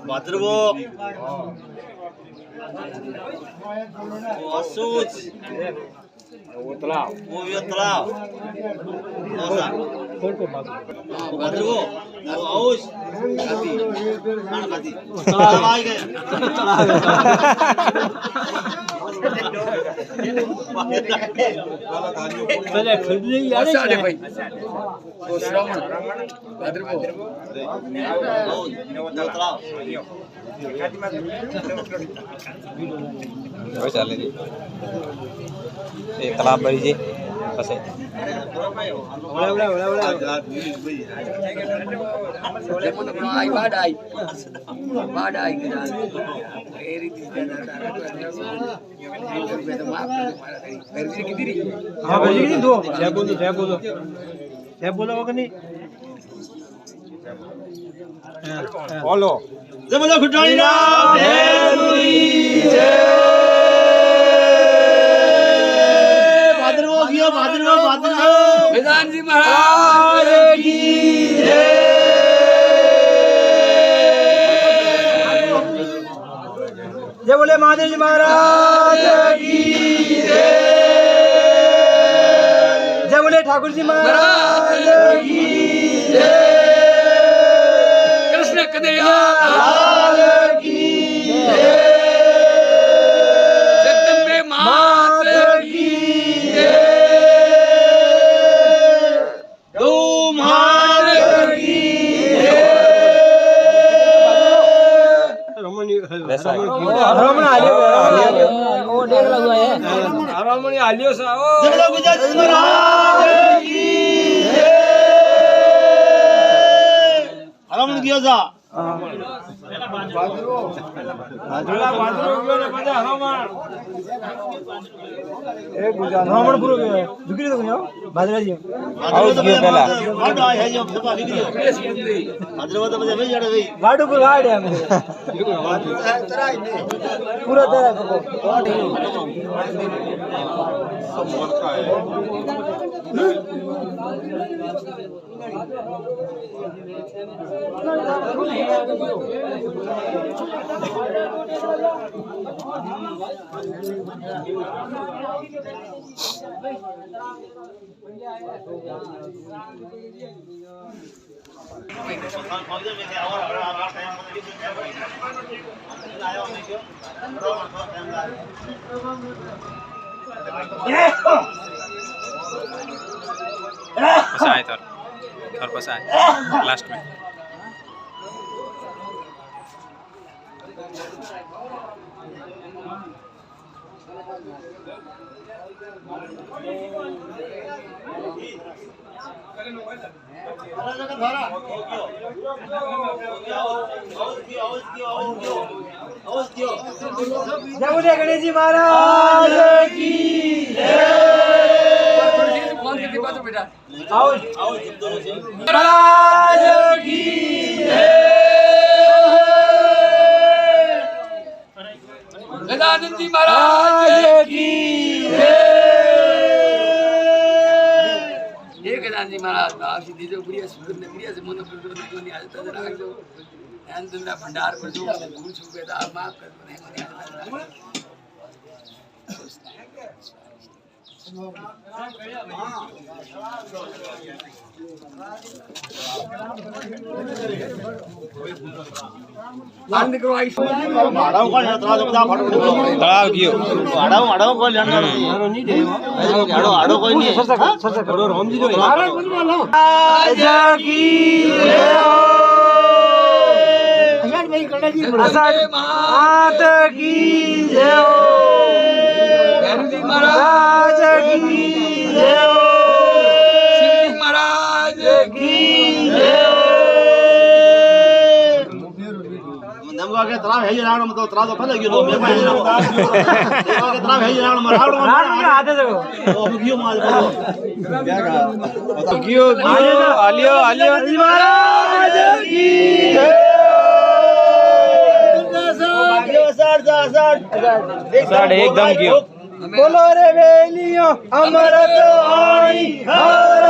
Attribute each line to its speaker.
Speaker 1: भाद्रवो असूच तलाव भाद्रवो औस
Speaker 2: पहले खरीद ली यार सारे भाई
Speaker 3: वो श्रावण भाद्रवो
Speaker 4: हो चाले जी ये तालाब भरी जी बस है
Speaker 3: आई बाढ़ आई के ए रीति तो माफ कर कितनी
Speaker 2: हां भाई कितनी दो जय बोलो होगा नहीं
Speaker 4: बोलो
Speaker 1: जय बोलो खुटानी ना भेलुरी जय भाद्रवो विधान
Speaker 3: जी महाराज की जय
Speaker 2: जय बोले महादेव जी महाराज की जय बोले ठाकुर जी महाराज की
Speaker 3: कृष्ण कन्हैया की जगदम्बे मात की गौ मात की
Speaker 2: रमणी आलियो वो डेढ़ लगा है रमणी आलियो साओ
Speaker 1: जय गुजरात महाराज की जय रमण कियो जा
Speaker 2: रमण पूरा दुखी तो गयो बादरा जी
Speaker 4: आउट गयो पहला
Speaker 1: वाडो है जो फपा निकलियो भाद्रवो तो बजे भाई जड़े भाई
Speaker 2: वाडो को गाड़ है पूरा तेरा को
Speaker 4: फसाए तो और फसाए लास्ट में
Speaker 2: जय बोले गणेश जी महाराज की आओ महाराज की
Speaker 3: गजानन जी महाराज की जय गजानन जी महाराज आप सीधी जो प्रिय सुंदर ने प्रिय से मन प्रकृति को नहीं आता जरा जो ध्यान तुमरा भंडार पर जो भूल चूक गया आप माफ कर दो
Speaker 4: तालाब गयो
Speaker 1: आड़ो कोई लेना नहीं दे आड़ो कोई नहीं
Speaker 2: सर राम जी जो राजा की मात की जय महाराज की जय
Speaker 3: महाराज
Speaker 2: की जय
Speaker 1: नमगा के तलाव है रावण मत तलाव तो फले गेलो मैं भाई नमगा के तलाव है रावण मत रावण
Speaker 2: के हाथे देखो
Speaker 1: ओ गियो मार
Speaker 4: गयो आलियो
Speaker 2: महाराज की
Speaker 4: साढ़े एकदम गयो
Speaker 2: बोलो रे बेलियो अमृत आई हर